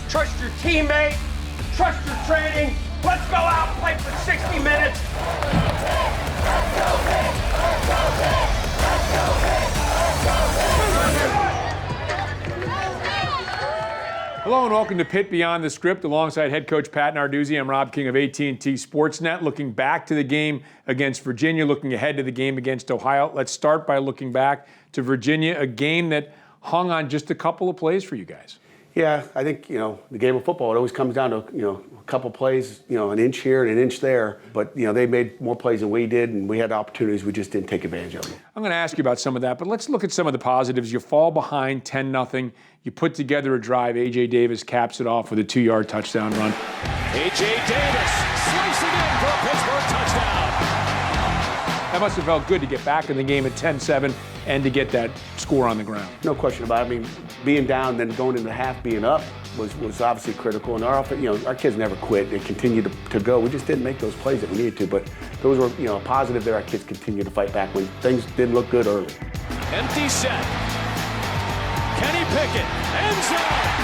trust your teammate, trust your training. Let's go out and play for 60 minutes. Hello and welcome to Pitt Beyond the Script alongside head coach Pat Narduzzi. I'm Rob King of AT&T Sportsnet, looking back to the game against Virginia, looking ahead to the game against Ohio. Let's start by looking back to Virginia, a game that hung on just a couple of plays for you guys. Yeah, I think, the game of football, it always comes down to, a couple plays, an inch here and an inch there. But, they made more plays than we did, and we had opportunities. We just didn't take advantage of them. I'm going to ask you about some of that, but let's look at some of the positives. You fall behind 10-0. You put together a drive. A.J. Davis caps it off with a 2-yard touchdown run. A.J. Davis slicing in for a Pittsburgh touchdown. That must have felt good to get back in the game at 10-7 and to get that score on the ground. No question about it. I mean, being down, then going into the half, being up was obviously critical. And our kids never quit. They continued to go. We just didn't make those plays that we needed to. But those were, a positive there. Our kids continued to fight back when things didn't look good early. Empty set. Kenny Pickett, end zone,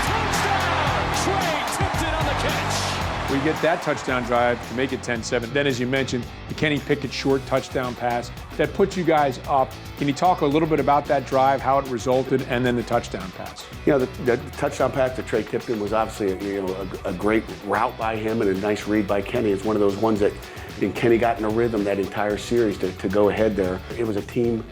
touchdown! Trey tipped it on the catch. We get that touchdown drive to make it 10-7. Then, as you mentioned, the Kenny Pickett short touchdown pass that puts you guys up. Can you talk a little bit about that drive, how it resulted, and then the touchdown pass? The touchdown pass to Trey Tipton was obviously a great route by him and a nice read by Kenny. It's one of those ones that Kenny got in a rhythm that entire series to go ahead there. It was a team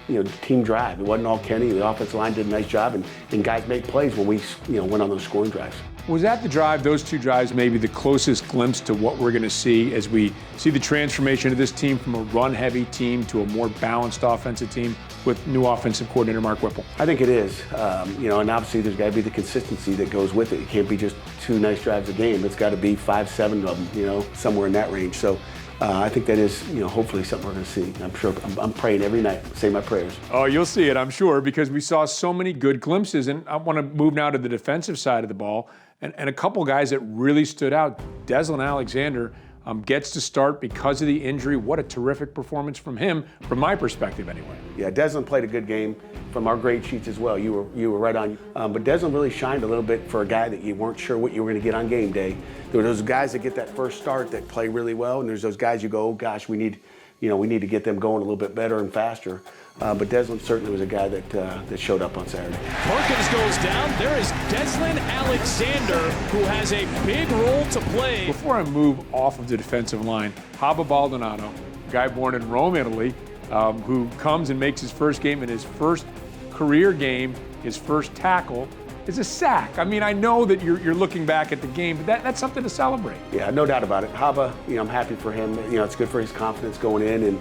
drive. It wasn't all Kenny. The offensive line did a nice job, and guys made plays when we went on those scoring drives. Was that the drive, those two drives, maybe the closest glimpse to what we're going to see as we see the transformation of this team from a run-heavy team to a more balanced offensive team with new offensive coordinator Mark Whipple? I think it is. And obviously there's got to be the consistency that goes with it. It can't be just two nice drives a game. It's got to be 5, 7 of them, somewhere in that range. So I think that is, hopefully something we're going to see. I'm sure. I'm praying every night, say my prayers. Oh, you'll see it, I'm sure, because we saw so many good glimpses. And I want to move now to the defensive side of the ball. And a couple guys that really stood out. Deslin Alexander gets to start because of the injury. What a terrific performance from him, from my perspective anyway. Yeah, Deslin played a good game from our grade sheets as well. You were right on. But Deslin really shined a little bit for a guy that you weren't sure what you were going to get on game day. There were those guys that get that first start that play really well, and there's those guys you go, oh gosh, we need to get them going a little bit better and faster. But Deslin certainly was a guy that showed up on Saturday. Perkins goes down. There is Deslin Alexander, who has a big role to play. Before I move off of the defensive line, Haba Baldonado, a guy born in Rome, Italy, who comes and makes his first game in his first career game, his first tackle, is a sack. I mean, I know that you're looking back at the game, but that's something to celebrate. Yeah, no doubt about it. Haba, I'm happy for him. It's good for his confidence going in, and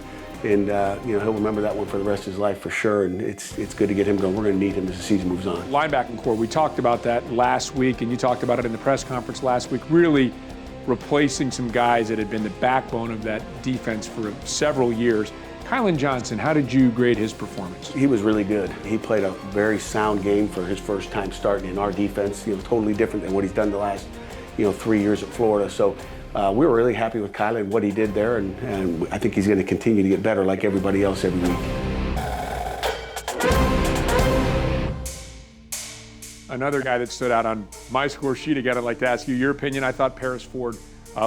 he'll remember that one for the rest of his life for sure, and it's good to get him going. We're going to need him as the season moves on. Linebacking core, we talked about that last week, and you talked about it in the press conference last week, really replacing some guys that had been the backbone of that defense for several years. Kylan Johnson, how did you grade his performance? He was really good. He played a very sound game for his first time starting in our defense, totally different than what he's done the last 3 years at Florida. So we were really happy with Kylan and what he did there, and I think he's going to continue to get better like everybody else every week. Another guy that stood out on my score sheet, again, I'd like to ask you your opinion. I thought Paris Ford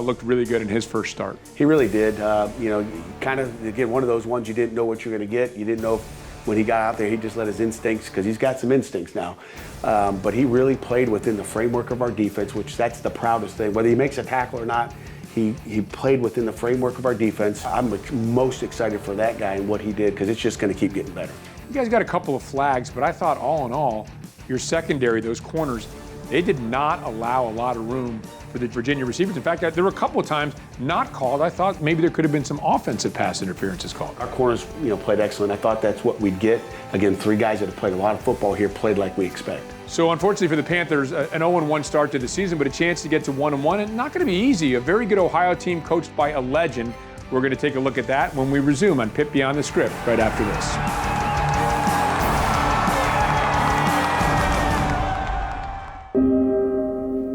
looked really good in his first start. He really did. Kind of, again, one of those ones you didn't know what you were going to get. You didn't know when he got out there, he just let his instincts, because he's got some instincts now. But he really played within the framework of our defense, which that's the proudest thing. Whether he makes a tackle or not, he played within the framework of our defense. I'm most excited for that guy and what he did, because it's just going to keep getting better. You guys got a couple of flags, but I thought all in all, your secondary, those corners, they did not allow a lot of room for the Virginia receivers. In fact, there were a couple of times not called. I thought maybe there could have been some offensive pass interferences called. Our corners, played excellent. I thought that's what we'd get. Again, 3 guys that have played a lot of football here played like we expect. So unfortunately for the Panthers, an 0-1 start to the season, but a chance to get to 1-1, and not going to be easy. A very good Ohio team coached by a legend. We're going to take a look at that when we resume on Pitt Beyond the Script right after this.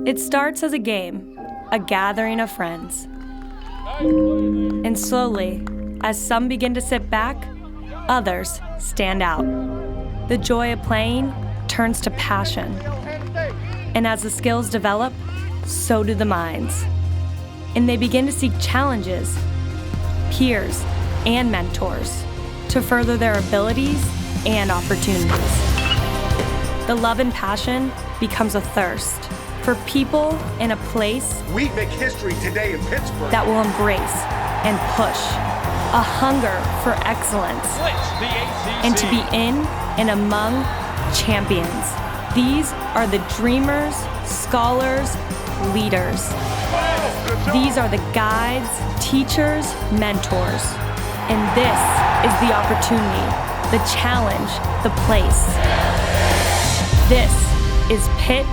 It starts as a game, a gathering of friends. And slowly, as some begin to sit back, others stand out. The joy of playing turns to passion. And as the skills develop, so do the minds. And they begin to seek challenges, peers, and mentors to further their abilities and opportunities. The love and passion becomes a thirst for people in a place We make history today in Pittsburgh. that will embrace and push a hunger for excellence and to be in and among champions. These are the dreamers, scholars, leaders. These are the guides, teachers, mentors. And this is the opportunity, the challenge, the place. This is Pitt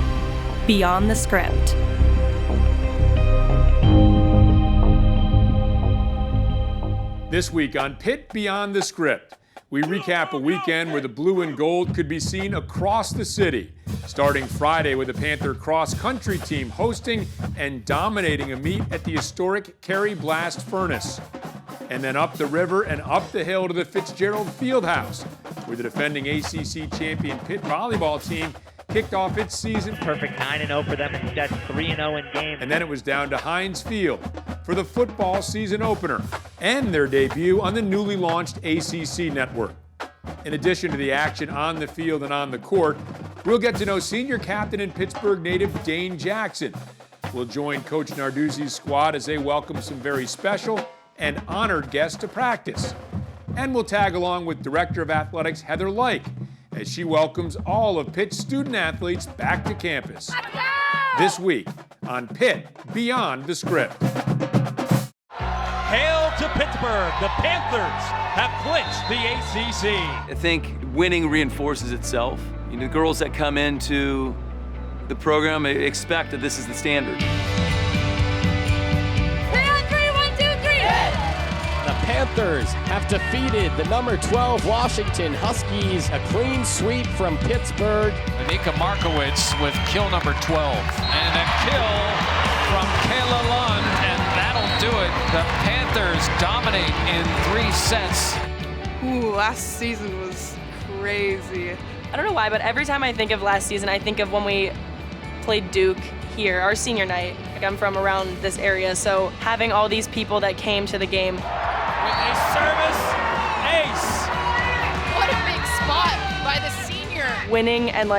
Beyond the Script. This week on Pitt Beyond the Script, we recap a weekend where the blue and gold could be seen across the city, starting Friday with the Panther cross-country team hosting and dominating a meet at the historic Kerry Blast Furnace. And then up the river and up the hill to the Fitzgerald Fieldhouse, where the defending ACC champion Pitt volleyball team kicked off its season. Perfect 9-0 for them. That's 3-0 in games. And then it was down to Heinz Field for the football season opener and their debut on the newly launched ACC network. In addition to the action on the field and on the court, we'll get to know senior captain and Pittsburgh native Dane Jackson. We'll join Coach Narduzzi's squad as they welcome some very special and honored guests to practice. And we'll tag along with Director of Athletics Heather Like as she welcomes all of Pitt's student athletes back to campus. This week on Pitt Beyond the Script. Hail to Pittsburgh. The Panthers have clinched the ACC. I think winning reinforces itself. You know, the girls that come into the program expect that this is the standard. 3 on 3, 1, 2, 3. The Panthers have defeated the number 12 Washington Huskies. A clean sweep from Pittsburgh. Anika Markowitz with kill number 12. And a kill from Kayla Lund, and that'll do it. The Panthers dominate in 3 sets. Ooh, last season was crazy. I don't know why, but every time I think of last season, I think of when we played Duke here, our senior night. Like, I'm from around this area, so having all these people that came to the game. With a service ace. What a big spot by the senior. Winning and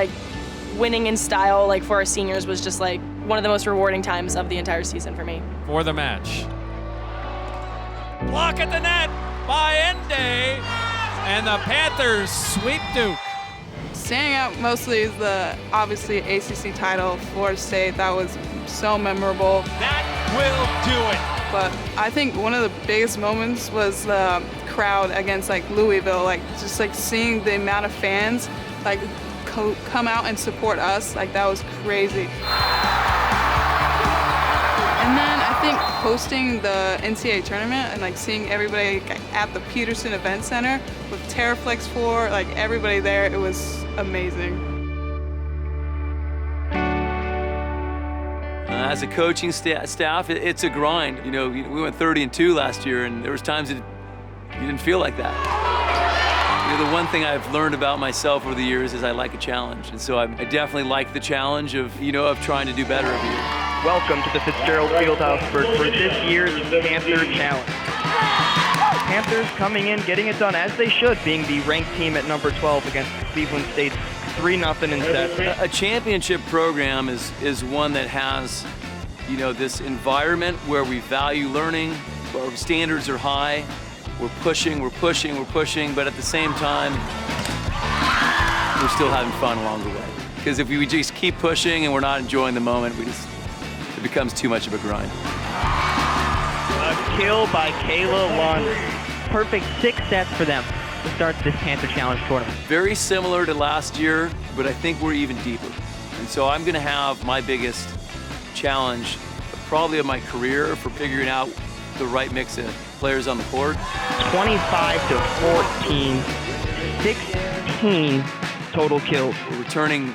winning in style, for our seniors was just one of the most rewarding times of the entire season for me. For the match. Block at the net by Ende, and the Panthers sweep Duke. Standing out mostly is the obviously ACC title, Florida State. That was so memorable. That will do it. But I think one of the biggest moments was the crowd against Louisville. Just seeing the amount of fans come out and support us. That was crazy. And then I think hosting the NCAA tournament and seeing everybody at the Peterson Event Center with Terraflex 4, everybody there, it was amazing. As a coaching staff, it's a grind. You know, we went 30-2 last year, and there was times that you didn't feel like that. You know, the one thing I've learned about myself over the years is I like a challenge, and so I definitely like the challenge of trying to do better every year. Welcome to the Fitzgerald Fieldhouse for this year's Panther Challenge. Panthers coming in, getting it done as they should, being the ranked team at number 12 against Cleveland State's 3-0 in sets. A championship program is one that has, this environment where we value learning, where our standards are high, we're pushing, but at the same time, we're still having fun along the way. Because if we just keep pushing and we're not enjoying the moment, it becomes too much of a grind. A kill by Kayla Lund. Perfect 6 sets for them to start this Panther Challenge tournament. Very similar to last year, but I think we're even deeper. And so I'm going to have my biggest challenge, probably of my career, for figuring out the right mix of players on the court. 25-14, 16 total kills. We're returning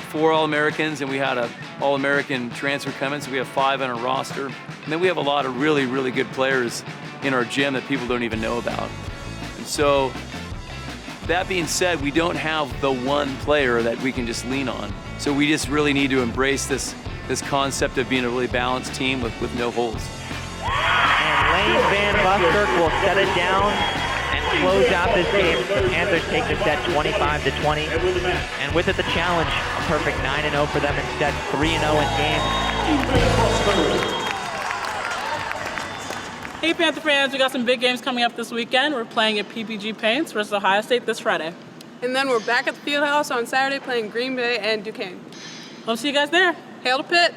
4 All-Americans, and we had an All-American transfer coming, so we have 5 on our roster. And then we have a lot of really, really good players in our gym that people don't even know about. And so, that being said, we don't have the one player that we can just lean on. So we just really need to embrace this this concept of being a really balanced team with no holes. And Lane Van Buskirk will set it down and close out this game. The Panthers take the set 25-20. And with it, the challenge, a perfect 9-0 for them instead, 3-0 in games. Hey Panther fans, we got some big games coming up this weekend. We're playing at PPG Paints versus Ohio State this Friday. And then we're back at the Fieldhouse on Saturday playing Green Bay and Duquesne. Hope to see you guys there. Hail to Pitt!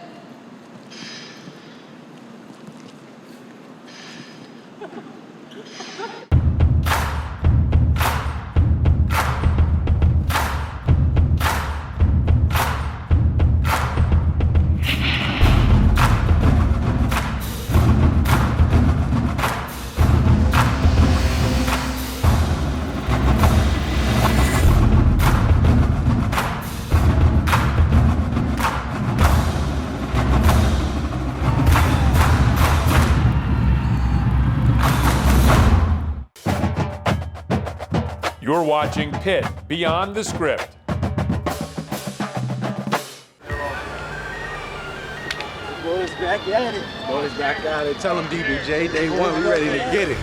You're watching Pitt Beyond the Script. Boys back at it. Boys back at it. Tell them DBJ, day one, we ready to get it.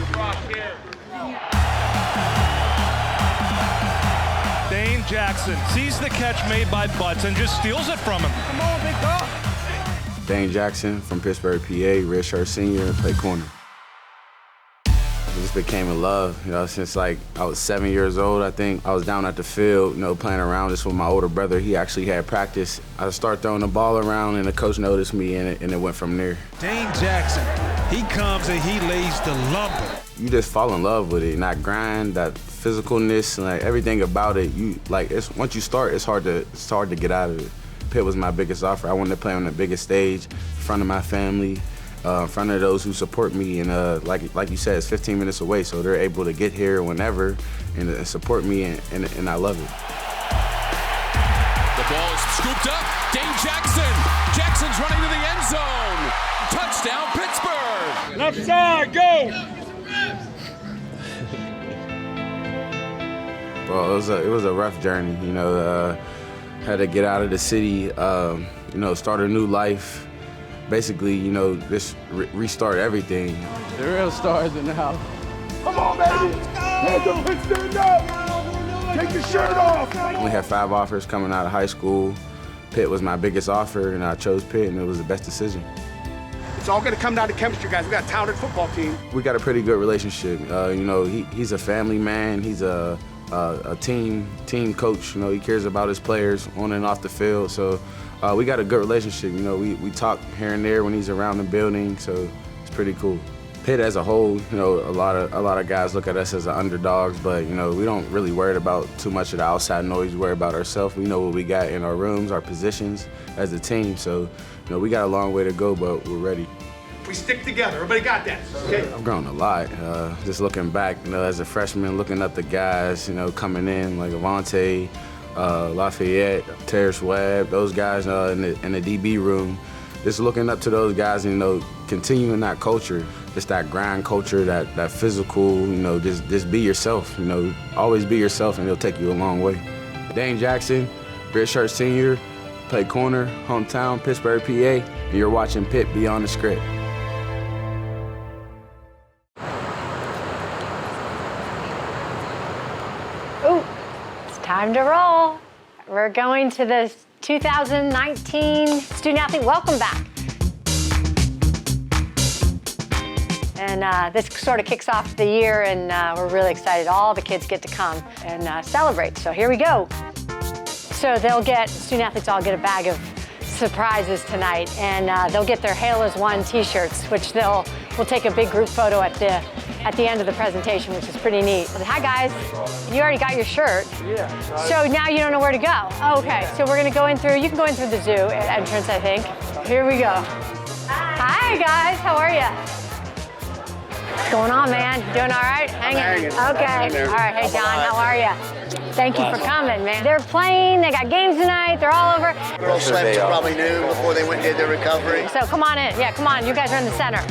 Dane Jackson sees the catch made by Butts and just steals it from him. Come on, big dog. Dane Jackson from Pittsburgh, PA, redshirt senior, play corner. It just became a love, since like I was 7 years old, I think. I was down at the field, playing around just with my older brother. He actually had practice. I started throwing the ball around, and the coach noticed me, and it went from there. Dane Jackson, he comes and he lays the lumber. You just fall in love with it, and that grind, that physicalness, and like everything about it. Once you start, it's hard to get out of it. Pitt was my biggest offer. I wanted to play on the biggest stage, in front of my family. In front of those who support me, and like you said, it's 15 minutes away, so they're able to get here whenever and support me, and I love it. The ball is scooped up. Dane Jackson. Jackson's running to the end zone. Touchdown, Pittsburgh. Left side, go. Well, it was a rough journey. Had to get out of the city. Start a new life. Basically, just restart everything. The real stars in the house. Come on, baby. Let's stand up. Take your shirt off. I only had 5 offers coming out of high school. Pitt was my biggest offer, and I chose Pitt, and it was the best decision. It's all going to come down to chemistry, guys. We got a talented football team. We got a pretty good relationship. He's a family man. He's a team coach. He cares about his players on and off the field. So we got a good relationship. We talk here and there when he's around the building. So it's pretty cool. Pitt as a whole, a lot of guys look at us as the underdogs, but we don't really worry about too much of the outside noise. We worry about ourselves. We know what we got in our rooms, our positions as a team. So we got a long way to go, but we're ready. We stick together. Everybody got that? Okay. I've grown a lot. Just looking back, as a freshman, looking up the guys, coming in like Avante, Lafayette, Terrence Webb, those guys in the DB room. Just looking up to those guys and continuing that culture, just that grind culture, that physical. Just be yourself. Always be yourself, and it'll take you a long way. Dane Jackson, redshirt senior, play corner, hometown, Pittsburgh, PA, and you're watching Pitt Beyond the Script. Time to roll. We're going to the 2019 Student Athlete Welcome Back. And this sort of kicks off the year, and we're really excited. All the kids get to come and celebrate. So here we go. So student athletes all get a bag of surprises tonight, and they'll get their Hail as One t-shirts, which we'll take a big group photo at the end of the presentation, which is pretty neat. Hi guys, you already got your shirt. Yeah. So now you don't know where to go. Oh, okay, so we're gonna go in through, you can go in through the zoo entrance, I think. Here we go. Hi guys, how are you? What's going on, man? Doing all right? Hanging. Okay. All right, hey John, how are you? Thank you for coming, man. They're playing, they got games tonight, they're all over. Girls slept till probably noon before they went and did their recovery. So come on in, yeah, come on, you guys are in the center.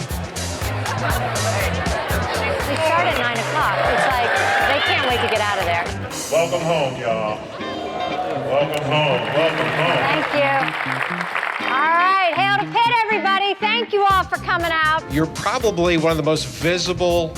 We start at 9 o'clock. It's like, they can't wait to get out of there. Welcome home, y'all. Welcome home, welcome home. Thank you. All right, hail to Pitt, everybody. Thank you all for coming out. You're probably one of the most visible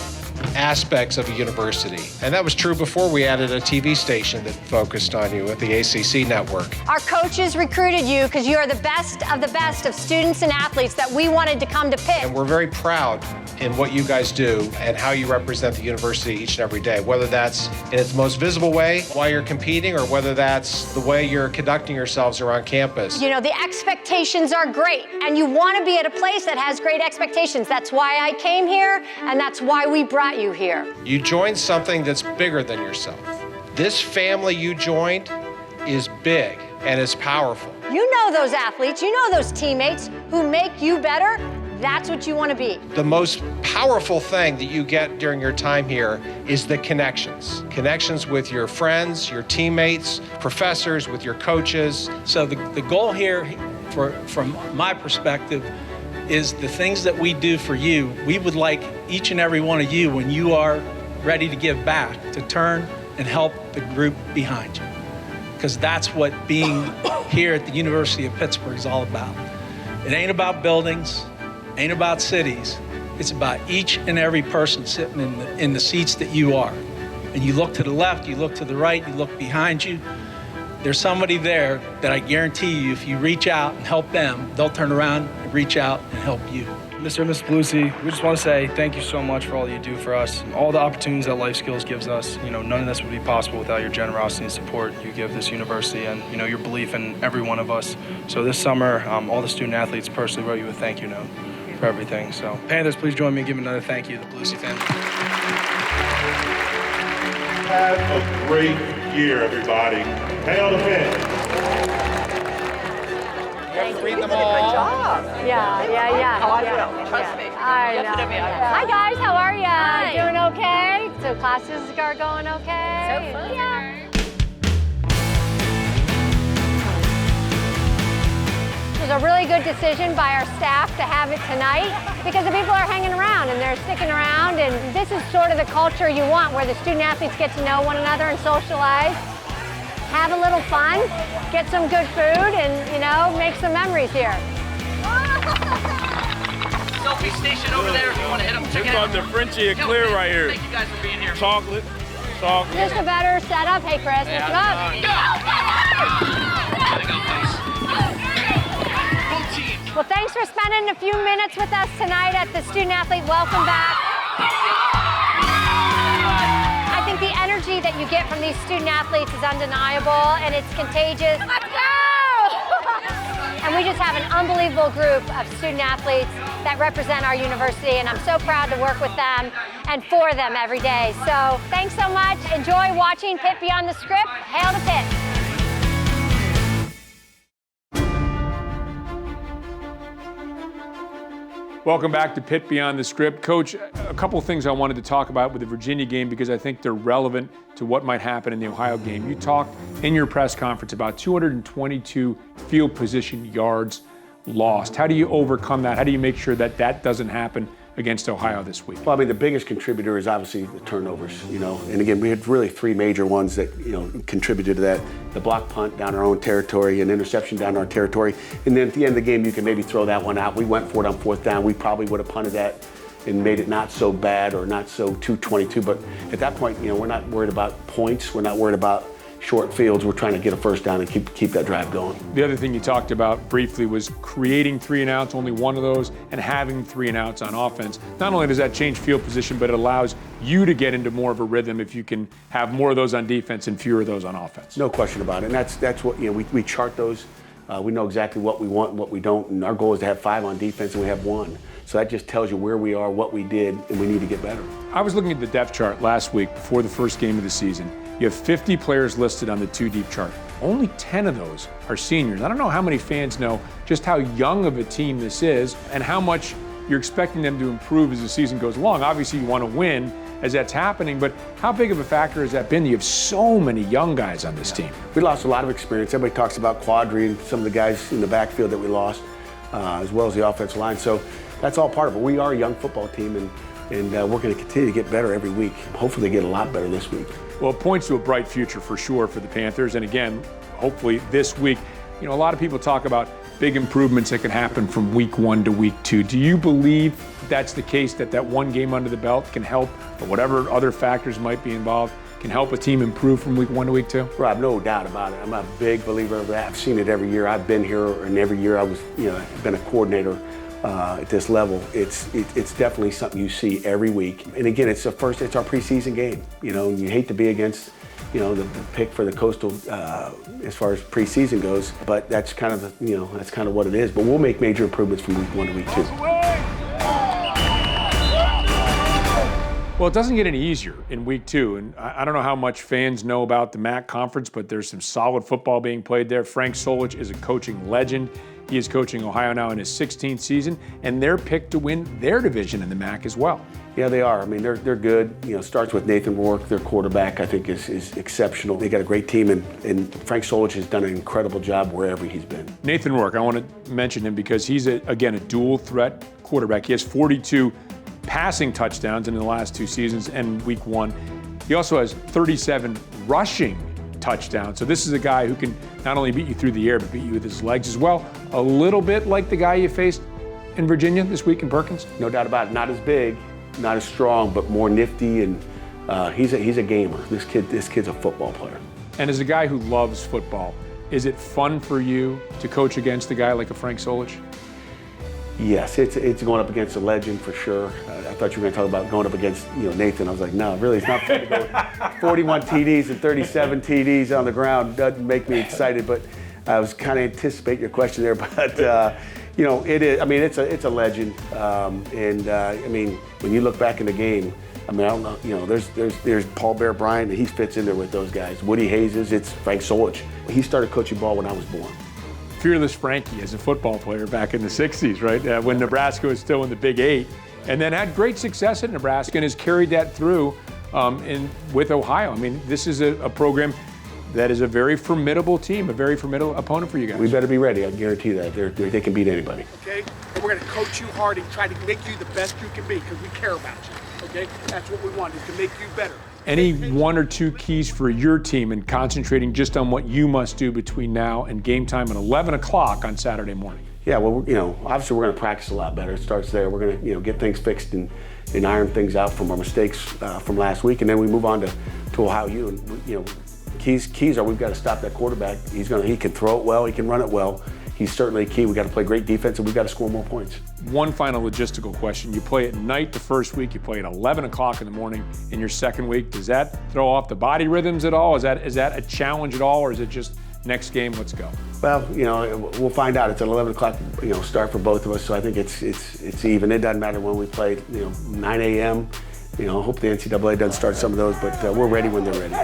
aspects of a university. And that was true before we added a TV station that focused on you at the ACC network. Our coaches recruited you because you are the best of students and athletes that we wanted to come to Pitt. And we're very proud in what you guys do and how you represent the university each and every day, whether that's in its most visible way while you're competing or whether that's the way you're conducting yourselves around campus. You know, the expectations are great, and you want to be at a place that has great expectations. That's why I came here, and that's why we brought you here. You joined something that's bigger than yourself. This family you joined is big and it's powerful. You know those athletes, you know those teammates who make you better. That's what you want to be. The most powerful thing that you get during your time here is the connections. Connections with your friends, your teammates, professors, with your coaches. So the goal here, from my perspective, is the things that we do for you, we would like each and every one of you, when you are ready to give back, to turn and help the group behind you. Because that's what being here at the University of Pittsburgh is all about. It ain't about buildings, ain't about cities. It's about each and every person sitting in the seats that you are. And you look to the left, you look to the right, you look behind you. There's somebody there that I guarantee you, if you reach out and help them, they'll turn around and reach out and help you. Mr. and Ms. Belusi, we just want to say thank you so much for all you do for us. All the opportunities that Life Skills gives us, none of this would be possible without your generosity and support you give this university and, your belief in every one of us. So this summer, all the student athletes personally wrote you a thank you note for everything. So Panthers, please join me in giving another thank you to the Belusi family. Have a great year, everybody. Hail to Pitt. Read them all. Good job. Yeah. Oh, I will. Trust me. I know. Hi guys, how are you? Hi. Doing okay? So classes are going okay? So fun. Yeah. It was a really good decision by our staff to have it tonight because the people are hanging around and they're sticking around, and this is sort of the culture you want where the student athletes get to know one another and socialize. Have a little fun, get some good food, and, make some memories here. Selfie station over there if you want to hit them. It's called the Frenchie and Clear right here. Thank you guys for being here. Chocolate. Just a better setup. Hey, Chris, what's up? Well, thanks for spending a few minutes with us tonight at the Student Athlete Welcome Back. I think the energy that you get from these student athletes is undeniable, and it's contagious. Let's go! And we just have an unbelievable group of student athletes that represent our university, and I'm so proud to work with them and for them every day. So thanks so much. Enjoy watching Pitt Beyond the Script. Hail to Pitt. Welcome back to Pitt Beyond the Script. Coach, a couple of things I wanted to talk about with the Virginia game because I think they're relevant to what might happen in the Ohio game. You talked in your press conference about 222 field position yards lost. How do you overcome that? How do you make sure that that doesn't happen against Ohio this week? Well, the biggest contributor is obviously the turnovers, And again, we had really three major ones that, contributed to that. The block punt down our own territory, an interception down our territory. And then at the end of the game, you can maybe throw that one out. We went for it on fourth down. We probably would have punted that and made it not so bad or not so 222. But at that point, we're not worried about points. We're not worried about short fields. We're trying to get a first down and keep that drive going. The other thing you talked about briefly was creating 3 and outs, only one of those, and having 3 and outs on offense. Not only does that change field position, but it allows you to get into more of a rhythm if you can have more of those on defense and fewer of those on offense. No question about it. And that's what, we chart those. We know exactly what we want and what we don't. And our goal is to have 5 on defense, and we have 1. So that just tells you where we are, what we did, and we need to get better. I was looking at the depth chart last week before the first game of the season. You have 50 players listed on the 2-deep chart. Only 10 of those are seniors. I don't know how many fans know just how young of a team this is and how much you're expecting them to improve as the season goes along. Obviously, you want to win as that's happening, but how big of a factor has that been? You have so many young guys on this team. We lost a lot of experience. Everybody talks about Quadri and some of the guys in the backfield that we lost, as well as the offensive line. So that's all part of it. We are a young football team, and we're going to continue to get better every week. Hopefully get a lot better this week. Well, it points to a bright future for sure for the Panthers. And again, hopefully this week, a lot of people talk about big improvements that can happen from week 1 to week 2. Do you believe that's the case, that one game under the belt can help, or whatever other factors might be involved, can help a team improve from week 1 to week 2? Rob, no doubt about it. I'm a big believer of that. I've seen it every year. I've been here, and every year I was, been a coordinator at this level. It's definitely something you see every week. And again, it's our preseason game. You hate to be against, the pick for the Coastal as far as preseason goes, but that's kind of that's kind of what it is. But we'll make major improvements from week 1 to week 2. Well, it doesn't get any easier in week 2, and I don't know how much fans know about the MAC conference, but there's some solid football being played there. Frank Solich is a coaching legend. He is coaching Ohio now in his 16th season, and they're picked to win their division in the MAC as well. Yeah, they are. I mean, they're good. Starts with Nathan Rourke, their quarterback, I think is exceptional. They got a great team, and Frank Solich has done an incredible job wherever he's been. Nathan Rourke, I want to mention him because he's, again, a dual threat quarterback. He has 42 passing touchdowns in the last 2 seasons and week 1. He also has 37 rushing touchdowns. So this is a guy who can not only beat you through the air, but beat you with his legs as well. A little bit like the guy you faced in Virginia this week in Perkins. No doubt about it. Not as big, not as strong, but more nifty, and he's a gamer. This kid's a football player. And as a guy who loves football, is it fun for you to coach against a guy like a Frank Solich? Yes, it's going up against a legend for sure. I thought you were going to talk about going up against Nathan. I was like, no, really, it's not fun to go 41 TDs and 37 TDs on the ground. Doesn't make me excited, but I was kind of anticipating your question there. But it is. I mean, it's a legend, and I mean, when you look back in the game, I mean, I don't know. There's Paul Bear Bryant, and he fits in there with those guys. Woody Hayes it's Frank Solich. He started coaching ball when I was born. Fearless Frankie as a football player back in the 60s, right? When Nebraska was still in the Big 8, and then had great success at Nebraska and has carried that through with Ohio. I mean, this is a program that is a very formidable team, a very formidable opponent for you guys. We better be ready. I guarantee that. They can beat anybody. Okay? And we're going to coach you hard and try to make you the best you can be because we care about you. Okay? That's what we want, is to make you better. Any 1 or 2 keys for your team in concentrating just on what you must do between now and game time at 11 o'clock on Saturday morning? Yeah, well, obviously we're going to practice a lot better. It starts there. We're going to, get things fixed and iron things out from our mistakes from last week, and then we move on to Ohio U. And keys are we've got to stop that quarterback. He can throw it well. He can run it well. He's certainly key. We've got to play great defense, and we've got to score more points. One final logistical question. You play at night the first week. You play at 11 o'clock in the morning in your second week. Does that throw off the body rhythms at all? Is that a challenge at all, or is it just next game, let's go? Well, we'll find out. It's an 11 o'clock, start for both of us, so I think it's even. It doesn't matter when we play, 9 a.m., hope the NCAA doesn't start some of those, but we're ready when they're ready.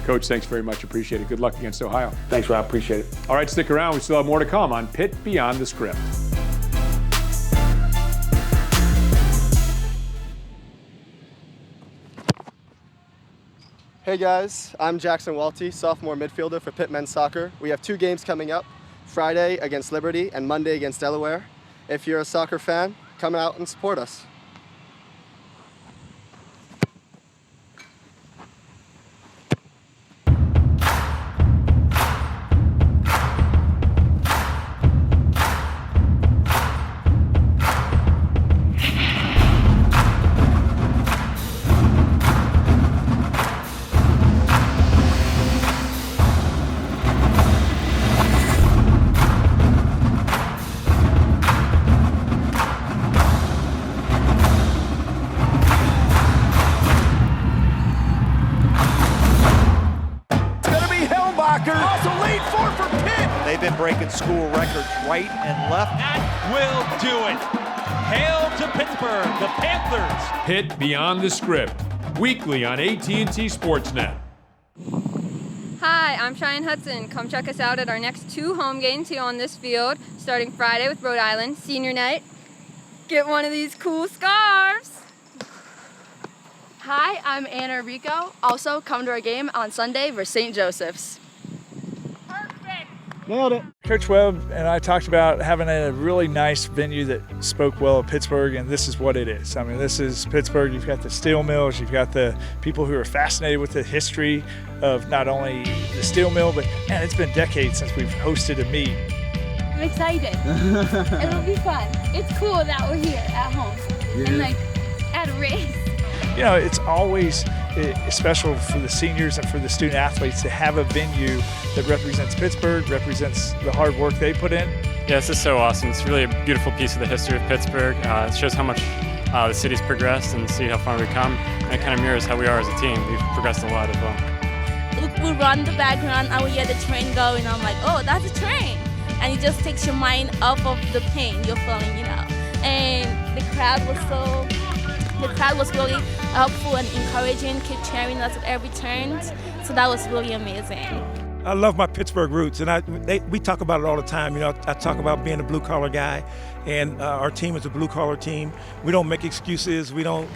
Coach, thanks very much. Appreciate it. Good luck against Ohio. Thanks, Rob. Appreciate it. All right, stick around. We still have more to come on Pitt Beyond the Script. Hey guys, I'm Jackson Walty, sophomore midfielder for Pitt men's soccer. We have 2 games coming up, Friday against Liberty and Monday against Delaware. If you're a soccer fan, come out and support us. They've been breaking school records right and left. That will do it. Hail to Pittsburgh, the Panthers. Pitt Beyond the Script, weekly on AT&T Sportsnet. Hi, I'm Cheyenne Hudson. Come check us out at our next 2 home games here on this field, starting Friday with Rhode Island, senior night. Get one of these cool scarves. Hi, I'm Anna Rico. Also, come to our game on Sunday versus St. Joseph's. Nailed it. Coach Webb and I talked about having a really nice venue that spoke well of Pittsburgh, and this is what it is. I mean, this is Pittsburgh. You've got the steel mills, you've got the people who are fascinated with the history of not only the steel mill, but man, it's been decades since we've hosted a meet. I'm excited. It'll be fun. It's cool that we're here at home and like at a race. You know, it's always special for the seniors and for the student athletes to have a venue that represents Pittsburgh, represents the hard work they put in. Yeah, this is so awesome. It's really a beautiful piece of the history of Pittsburgh. It shows how much the city's progressed and see how far we've come. And it kind of mirrors how we are as a team. We've progressed a lot as well. We run the background and we hear the train going. I'm like, oh, that's a train. And it just takes your mind off of the pain you're feeling, you know. And the crowd was really helpful and encouraging, keep cheering us at every turn. So that was really amazing. I love my Pittsburgh roots, and we talk about it all the time. You know, I talk about being a blue-collar guy, and our team is a blue-collar team. We don't make excuses. We don't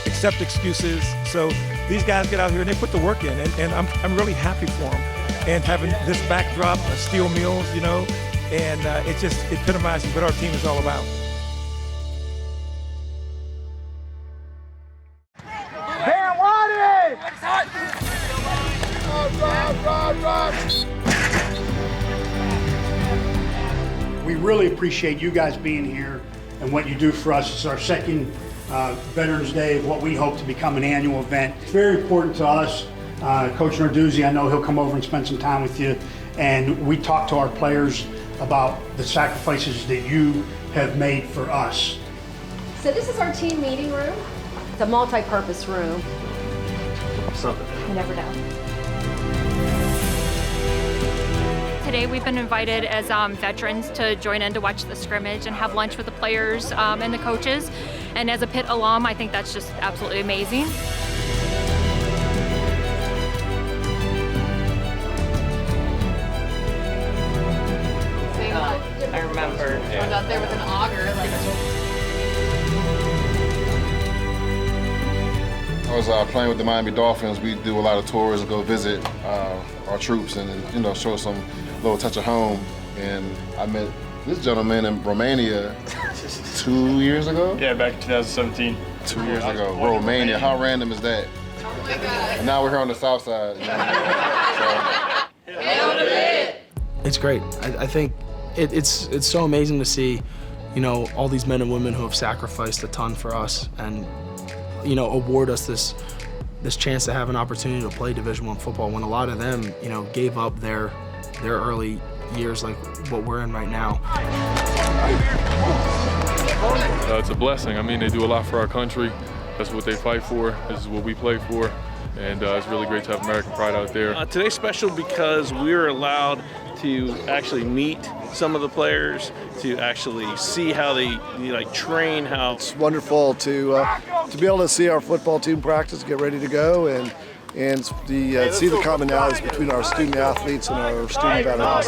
accept excuses. So these guys get out here and they put the work in, and I'm really happy for them. And having this backdrop of steel mills, you know, and it just epitomizes what our team is all about. We really appreciate you guys being here and what you do for us. It's our second Veterans Day of what we hope to become an annual event. It's very important to us. Coach Narduzzi, I know he'll come over and spend some time with you. And we talk to our players about the sacrifices that you have made for us. So this is our team meeting room. It's a multi-purpose room. You never know. Today we've been invited as veterans to join in to watch the scrimmage and have lunch with the players and the coaches. And as a Pitt alum, I think that's just absolutely amazing. I remember. I was out there with an auger. I was playing with the Miami Dolphins. We do a lot of tours and go visit our troops and show some little touch of home. And I met this gentleman in Romania 2 years ago. Yeah, back in 2017. 2 years ago, Romania. How random is that? Oh my God. And now we're here on the south side. It's great. I think it's so amazing to see, you know, all these men and women who have sacrificed a ton for us and, you know, award us this chance to have an opportunity to play Division I football when a lot of them, you know, gave up their early years like what we're in right now. It's a blessing. I mean, they do a lot for our country. That's what they fight for. This is what we play for. And it's really great to have American pride out there. Today's special because we were allowed to actually meet some of the players, to actually see how they train, how it's wonderful to be able to see our football team practice, get ready to go, and see the commonalities between our student athletes and our student veterans.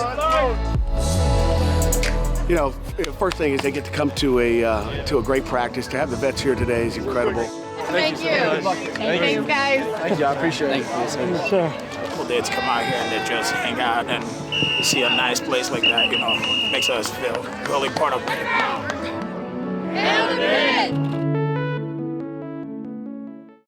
You know, first thing is they get to come to a great practice. To have the vets here today is incredible. Thank you. Thanks, guys. Thank you. I appreciate it. It's a cool day to come out here and to just hang out and see a nice place like that. You know, makes us feel really part of it. Hail to Pitt!